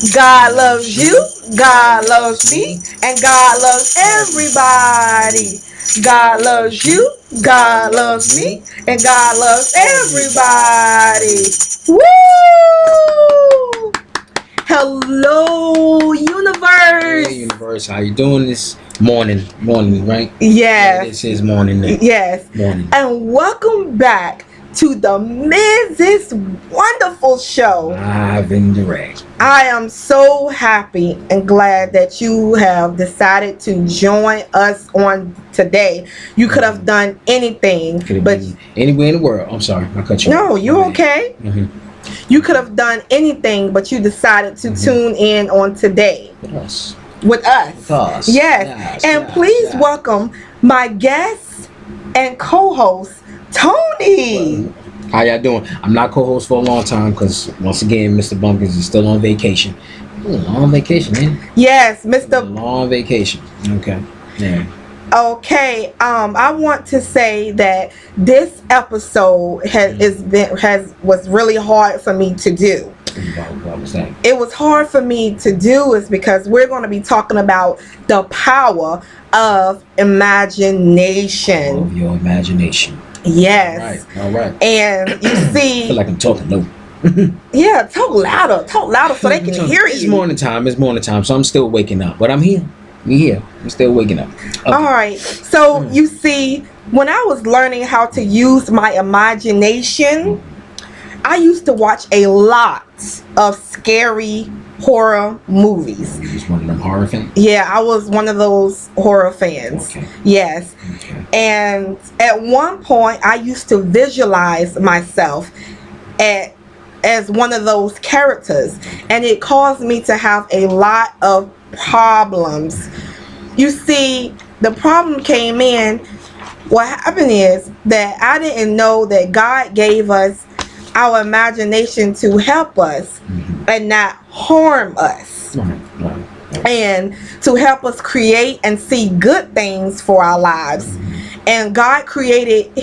God loves you, God loves me, and God loves everybody. God loves you, God loves me, and God loves everybody. Woo! Hello, Hey, universe. universe, how you doing this morning, right? Yeah, Yes, this is morning now. yes. Morning. And welcome back to the Mrs. Wonderful Show. Live and direct. I am so happy and glad that you have decided to join us on today. You could have done anything, Could have but been anywhere in the world. I'm sorry, I cut you no, off. you're okay. You could have done anything, but you decided to tune in on today With us. with us. With us. Yes. And yes, please yes. welcome my guest and co-host, Tony. How y'all doing? I'm not co-host for a long time because once again, Mr. Bumpkins is still on vacation. Long vacation, man. Yes, Mr. Long vacation. Okay. Yeah. Okay, I want to say that this episode was really hard for me to do. What was that? It was hard for me to do is because we're going to be talking about the power of imagination. Of your imagination. Yes. All right. And you I see, feel like I'm talking low. yeah, talk louder so they can hear It's you. morning time, so I'm still waking up. But I'm here. I'm still waking up. Okay. All right. So you see, when I was learning how to use my imagination, I used to watch a lot of scary horror movies. You just one of them horror fans? Yeah, I was one of those horror fans. Okay. Yes. Okay. And at one point, I used to visualize myself as one of those characters, and it caused me to have a lot of problems. You see, the problem came in. What happened is that I didn't know that God gave us our imagination to help us and not harm us, and to help us create and see good things for our lives. And God created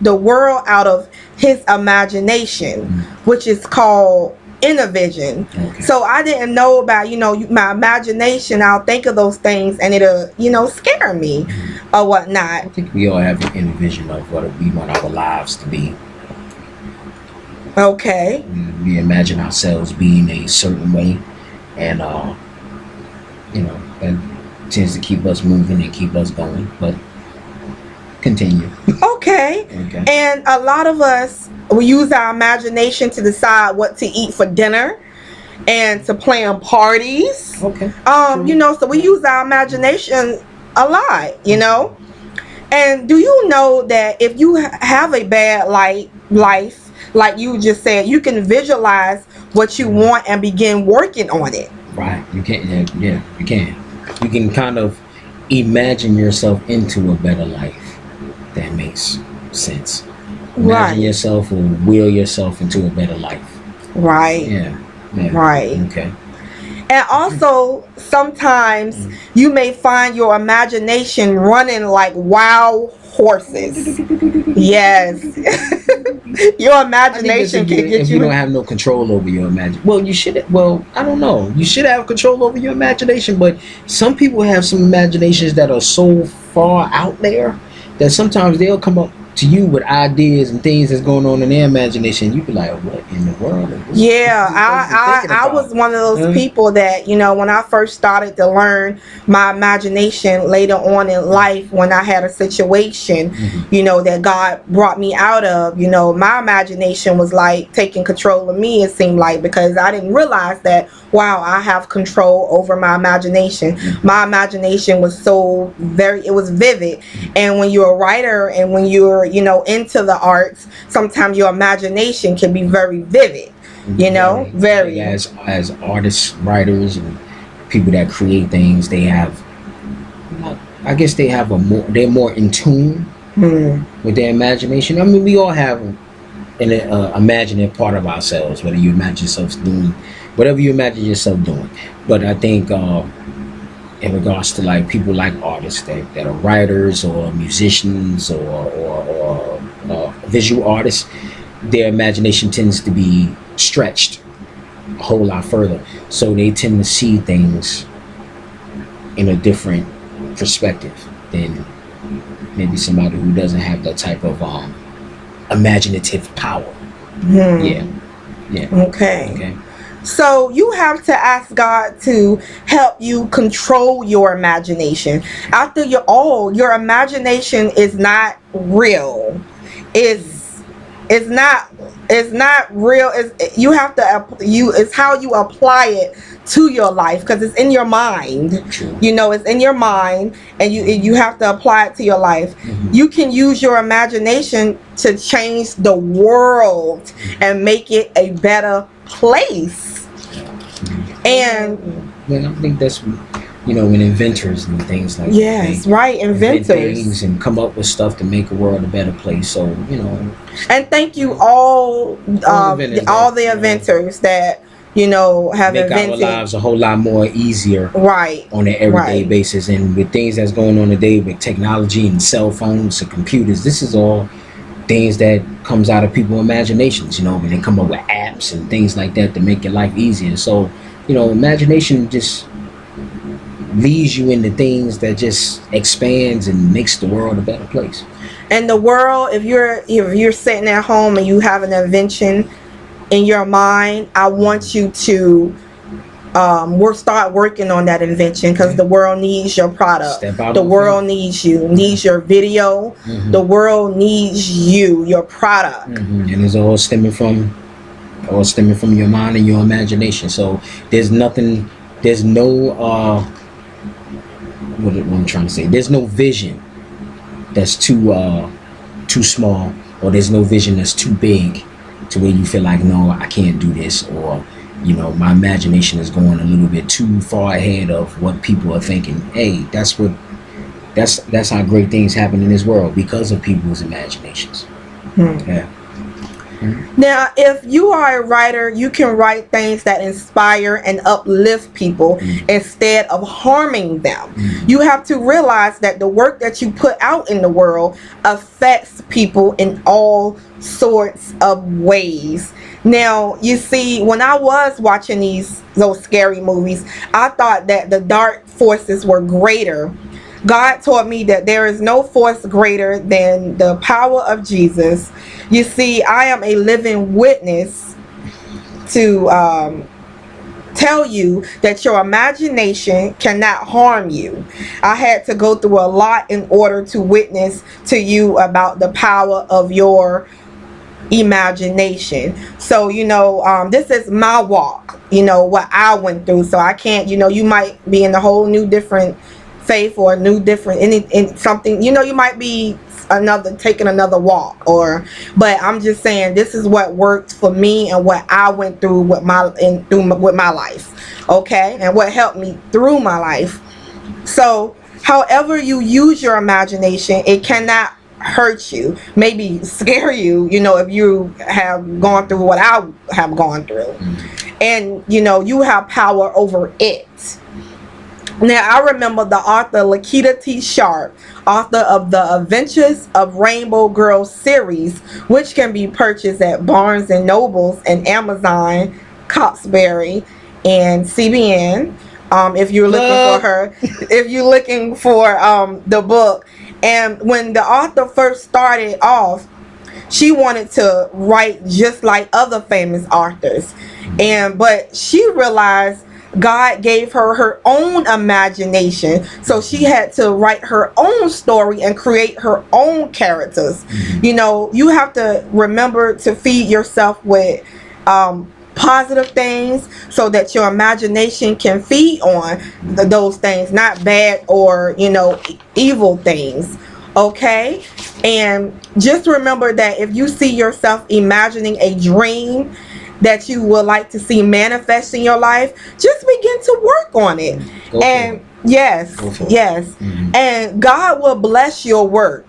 the world out of his imagination, which is called inner vision. Okay. So I didn't know about, my imagination. I'll think of those things and it'll, scare me or whatnot. I think we all have an inner vision of what we want our lives to be. Okay. We imagine ourselves being a certain way, and that tends to keep us moving and keep us going. But continue. Okay. And a lot of us, we use our imagination to decide what to eat for dinner and to plan parties. Okay. So we use our imagination a lot, And do you know that if you have a bad life, like you just said, you can visualize what you want and begin working on it. Right. You can. Yeah, you can. You can kind of imagine yourself into a better life. That makes sense. Imagine yourself or will yourself into a better life. Right. Yeah. Right. Okay. And also, sometimes you may find your imagination running like wild horses. Yes. Your imagination can get if you don't have no control over your imagination. Well, you should. Well, I don't know. You should have control over your imagination, but some people have some imaginations that are so far out there that sometimes they'll come up to you with ideas and things that's going on in their imagination. You be like, what in the world? Yeah, I was one of those people that, when I first started to learn my imagination later on in life, when I had a situation, that God brought me out of, my imagination was like taking control of me, it seemed like, because I didn't realize that, wow, I have control over my imagination. My imagination was it was vivid. And when you're a writer and when you're, into the arts, sometimes your imagination can be very vivid, very. As artists, writers, and people that create things, they have, I guess they're more in tune with their imagination. I mean, we all have an imaginative part of ourselves, whether you imagine yourself doing whatever you imagine yourself doing. But I think in regards to like people like artists that are writers or musicians or visual artists, their imagination tends to be stretched a whole lot further. So they tend to see things in a different perspective than maybe somebody who doesn't have that type of imaginative power. Yeah. Okay. So you have to ask God to help you control your imagination. After your imagination is not real. It's not real. It's how you apply it to your life, because it's in your mind. True. It's in your mind, and you have to apply it to your life. You can use your imagination to change the world and make it a better place. And I think that's when inventors and things like yes, that, right, inventors invent things and come up with stuff to make the world a better place. So and thank you all the inventors that have make invented our lives a whole lot more easier, right, on an everyday basis. And with things that's going on today with technology and cell phones and computers, this is all things that comes out of people's imaginations. When they come up with apps and things like that to make your life easier. So imagination just leads you into things that just expands and makes the world a better place. And the world, if you're sitting at home and you have an invention in your mind, I want you to start working on that invention, because the world needs your product. The world needs you, needs your video. The world needs your product. And it's all stemming from your mind and your imagination. So there's no what I'm trying to say, there's no vision that's too small, or there's no vision that's too big to where you feel like, no, I can't do this, or my imagination is going a little bit too far ahead of what people are thinking. Hey, that's how great things happen in this world, because of people's imaginations. Yeah. Now, if you are a writer, you can write things that inspire and uplift people instead of harming them. You have to realize that the work that you put out in the world affects people in all sorts of ways. Now, you see, when I was watching those scary movies, I thought that the dark forces were greater. God taught me that there is no force greater than the power of Jesus. You see, I am a living witness to tell you that your imagination cannot harm you. I had to go through a lot in order to witness to you about the power of your imagination. So this is my walk, what I went through. So I can't, you might be in a whole new different faith, or new different in something, you might be taking another walk, but I'm just saying this is what worked for me and what I went through with my life, okay, and what helped me through my life. So however you use your imagination, it cannot hurt you, maybe scare you, if you have gone through what I have gone through, and you have power over it. Now, I remember the author Lakita T. Sharp, author of the Adventures of Rainbow Girl series, which can be purchased at Barnes & Nobles and Amazon, Coxberry, and CBN. If you're looking for her, if you're looking for the book. And when the author first started off, she wanted to write just like other famous authors, but she realized God gave her her own imagination, so she had to write her own story and create her own characters. You have to remember to feed yourself with positive things, so that your imagination can feed on those things, not bad or evil things. Okay, and just remember that if you see yourself imagining a dream that you would like to see manifest in your life, just begin to work on it. Yes. And God will bless your work.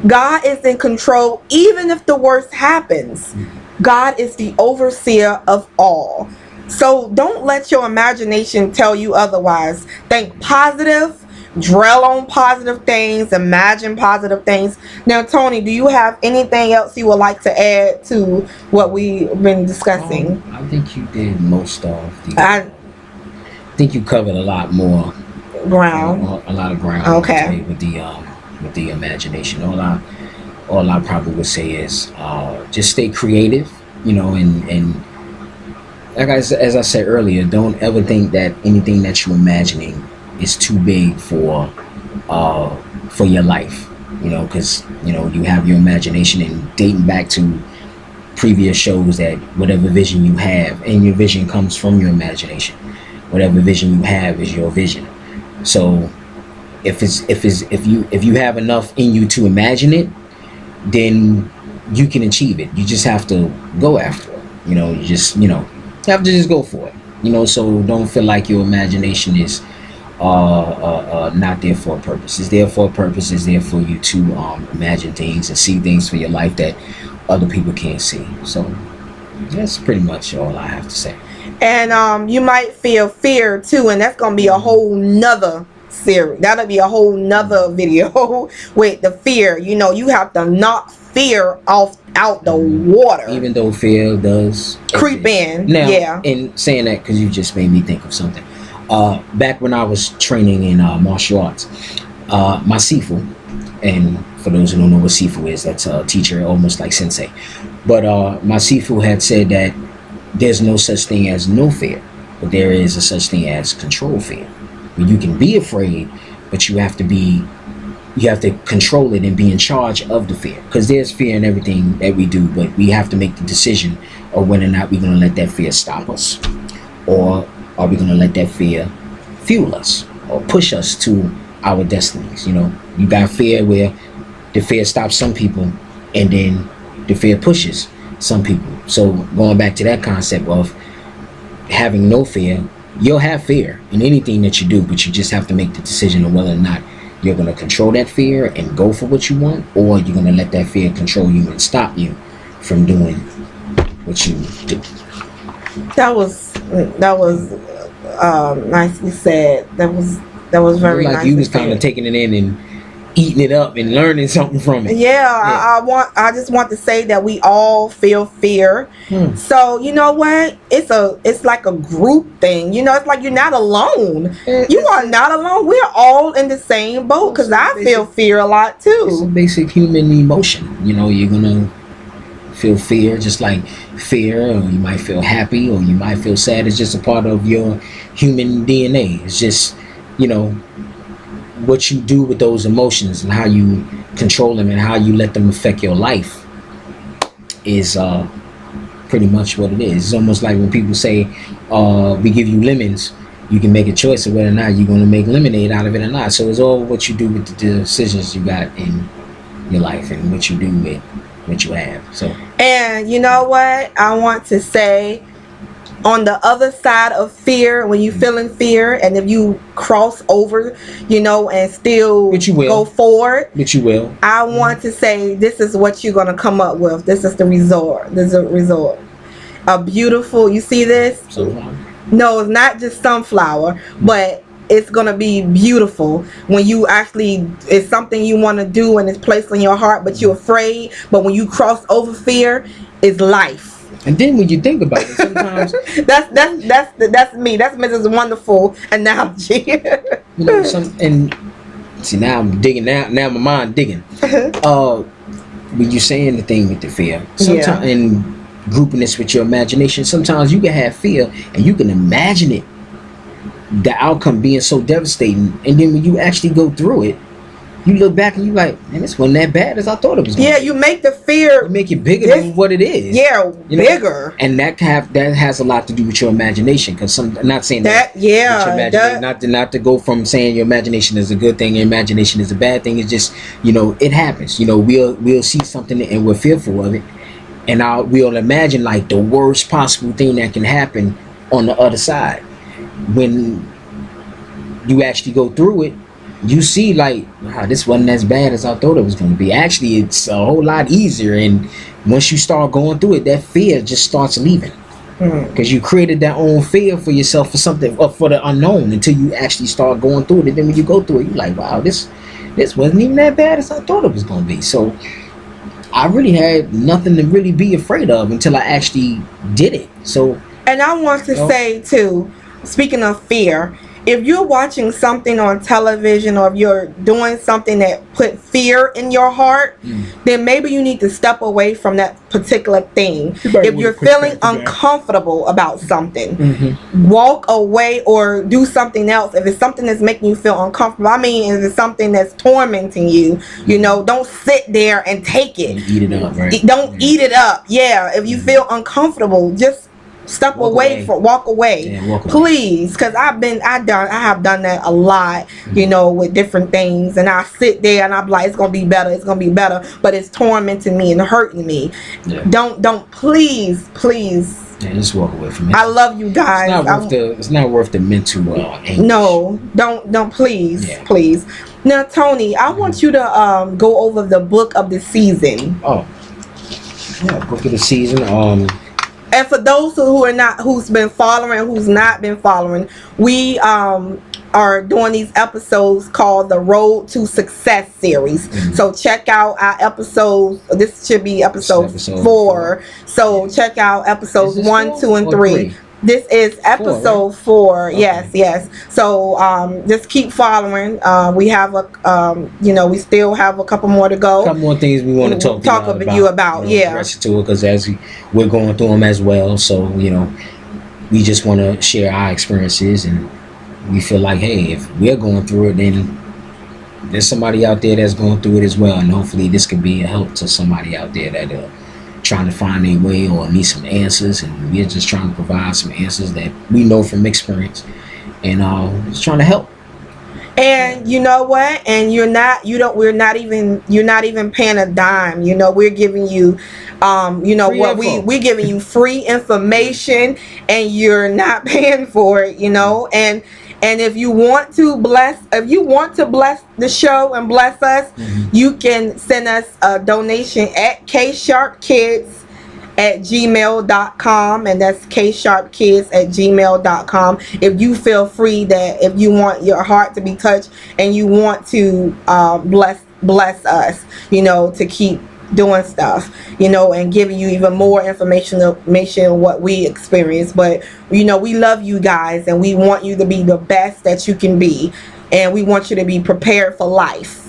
God is in control. Even if the worst happens, God is the overseer of all. So don't let your imagination tell you otherwise. Think positive, dwell on positive things, imagine positive things. Now, Tony, do you have anything else you would like to add to what we've been discussing? I think you did most of the. I think you covered a lot more ground. A lot of ground. Okay. With the imagination. All I probably would say is just stay creative. And like as I said earlier, don't ever think that anything that you're imagining is too big for your life. Because you have your imagination, and dating back to previous shows, that whatever vision you have, and your vision comes from your imagination. Whatever vision you have is your vision. So if you have enough in you to imagine it, then you can achieve it. You just have to go after it. You have to just go for it. So don't feel like your imagination is not there for a purpose. It's there for a purpose. It's there for you to imagine things and see things for your life that other people can't see. So that's pretty much all I have to say. And you might feel fear too, and that's gonna be a whole nother series. That'll be a whole nother video with the fear. You have to knock fear out the water. Even though fear does creep in. Now, yeah. In saying that, because you just made me think of something. Back when I was training in martial arts, my Sifu, and for those who don't know what Sifu is, that's a teacher, almost like sensei. But my Sifu had said that there's no such thing as no fear, but there is a such thing as control fear. You can be afraid, but you have to control it and be in charge of the fear. Because there's fear in everything that we do, but we have to make the decision of whether or not we're going to let that fear stop us, or are we going to let that fear fuel us or push us to our destinies. You got fear where the fear stops some people, and then the fear pushes some people. So going back to that concept of having no fear, you'll have fear in anything that you do, but you just have to make the decision of whether or not you're going to control that fear and go for what you want, or you're going to let that fear control you and stop you from doing what you do. That was nicely said. That was very nice. Like you was kind of taking it in and eating it up and learning something from it. Yeah. I just want to say that we all feel fear. So you know what? It's like a group thing. It's like you're not alone. You are not alone. We're all in the same boat, because I feel fear a lot too. It's a basic human emotion. You're gonna feel fear, just like fear, or you might feel happy, or you might feel sad. It's just a part of your human DNA. It's just what you do with those emotions and how you control them and how you let them affect your life is pretty much what it is. It's almost like when people say we give you lemons, you can make a choice of whether or not you're going to make lemonade out of it or not. So it's all what you do with the decisions you got in your life and what you do with what you have. So, and you know what I want to say, on the other side of fear, when you feeling fear, and if you cross over, and still go forward, which you will, I want to say this is what you're going to come up with. This is the resort. This is a resort. A beautiful, you see this? Sunflower? No, it's not just sunflower, but it's going to be beautiful when you actually, it's something you want to do and it's placed in your heart, but you're afraid. But when you cross over fear, it's life. And then when you think about it, sometimes that's me. That's Mrs. Wonderful analogy. And see, now I'm digging. Now my mind digging. When you're saying the thing with the fear, sometimes and grouping this with your imagination, sometimes you can have fear and you can imagine it, the outcome being so devastating, and then when you actually go through it, you look back and you like, man, this wasn't that bad as I thought it was. Yeah, you make the fear. You make it bigger than what it is. Yeah, bigger. And that has a lot to do with your imagination. Because I'm not saying that. Not to go from saying your imagination is a good thing, your imagination is a bad thing. It's just, it happens. We'll see something and we're fearful of it, and we'll imagine like the worst possible thing that can happen on the other side. When you actually go through it, you see like, wow, this wasn't as bad as I thought it was going to be. Actually, it's a whole lot easier, and once you start going through it, that fear just starts leaving. because you created that own fear for yourself for something, or for the unknown, until you actually start going through it. And then when you go through it, you're like, wow, this wasn't even that bad as I thought it was going to be. So I really had nothing to really be afraid of until I actually did it. So, and I want to say too, speaking of fear, if you're watching something on television, or if you're doing something that put fear in your heart, then maybe you need to step away from that particular thing. If you're feeling uncomfortable about something, walk away or do something else. If it's something that's making you feel uncomfortable, I mean, if it's something that's tormenting you, you know, don't sit there and take it. Eat it up, right? Don't eat it up. Yeah, if you feel uncomfortable, just walk away. Please, because I have done that a lot, you know, with different things, and I sit there and I'm like, it's gonna be better, but it's tormenting me and hurting me. Don't please just walk away from it. I love you guys. It's not worth the mental anguish. No, don't please. Now, Tony, I want you to go over the book of the season. Book of the season. And for those who's been following, who's not been following, we are doing these episodes called the Road to Success series. So check out our episodes. This should be episode 4. So check out episodes 1, 2, and 3. This is episode 4. Okay. Yes. So just keep following. We have we still have a couple more to go. A couple more things we want to talk about. Because as we're going through them as well. So we just want to share our experiences, and we feel like, hey, if we're going through it, then there's somebody out there that's going through it as well, and hopefully this could be a help to somebody out there that trying to find a way or need some answers, and we're just trying to provide some answers that we know from experience, and just trying to help. And you know what? And you're not even paying a dime. We're giving you we're giving you free information, and you're not paying for it, And if you want to bless the show and bless us, you can send us a donation at ksharpkids@gmail.com, and that's ksharpkids@gmail.com. If you feel free, that if you want your heart to be touched and you want to bless us, to keep doing stuff, and giving you even more information what we experience. But we love you guys, and we want you to be the best that you can be, and we want you to be prepared for life.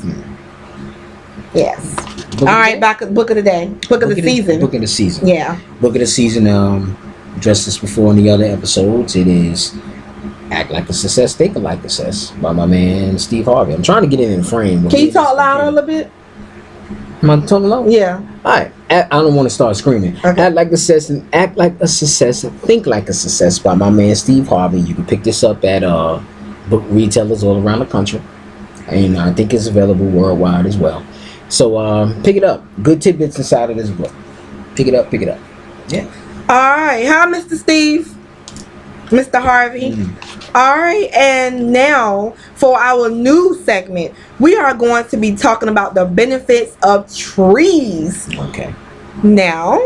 Yes. All right, back at book of the day. Book of the season. Book of the season. Yeah. Book of the season. Addressed this before in the other episodes. It is Act Like a Success, Think Like a Success by my man Steve Harvey. I'm trying to get it in frame. Can you talk louder a little bit? Am I talking loud? Yeah. All right. I don't want to start screaming. Okay. Act Like a Success and Act Like a Success and Think Like a Success by my man Steve Harvey. You can pick this up at book retailers all around the country, and I think it's available worldwide as well. So pick it up. Good tidbits inside of this book. Pick it up. Yeah. All right. Hi, Mr. Steve. Mr. Harvey. All right, and now for our new segment, we are going to be talking about the benefits of trees. Okay. Now,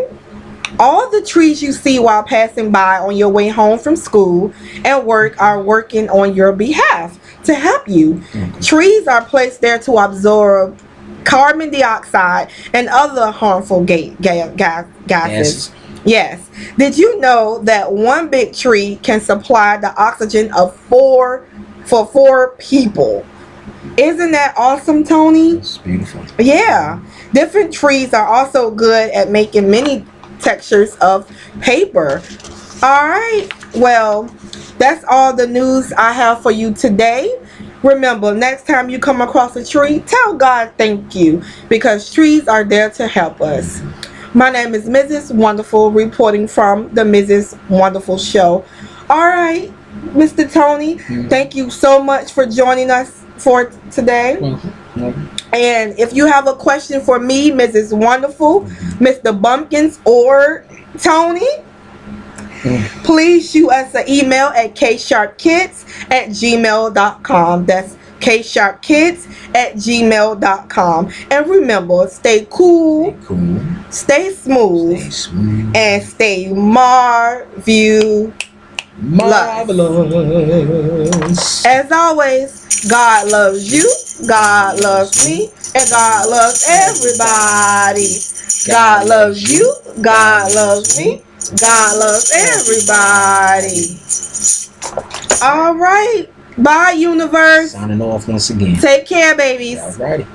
all the trees you see while passing by on your way home from school and work are working on your behalf to help you. Trees are placed there to absorb carbon dioxide and other harmful gases. Yes. Did you know that one big tree can supply the oxygen for 4 people? Isn't that awesome, Tony? It's beautiful. Yeah. Different trees are also good at making many textures of paper. All right. Well, that's all the news I have for you today. Remember, next time you come across a tree, tell God thank you, because trees are there to help us. My name is Mrs. Wonderful, reporting from the Mrs. Wonderful Show. All right, Mr. Tony, thank you so much for joining us for today. And if you have a question for me, Mrs. Wonderful, Mr. Bumpkins, or Tony, please shoot us an email at ksharpkids@gmail.com. That's ksharpkids@gmail.com. And remember, stay cool, Stay cool. stay smooth, Stay smooth. and stay marvelous. Marvelous. As always, God loves you, God loves me, and God loves everybody. God loves you, God loves me, God loves everybody. All right. Bye, universe. Signing off once again. Take care, babies. Alrighty.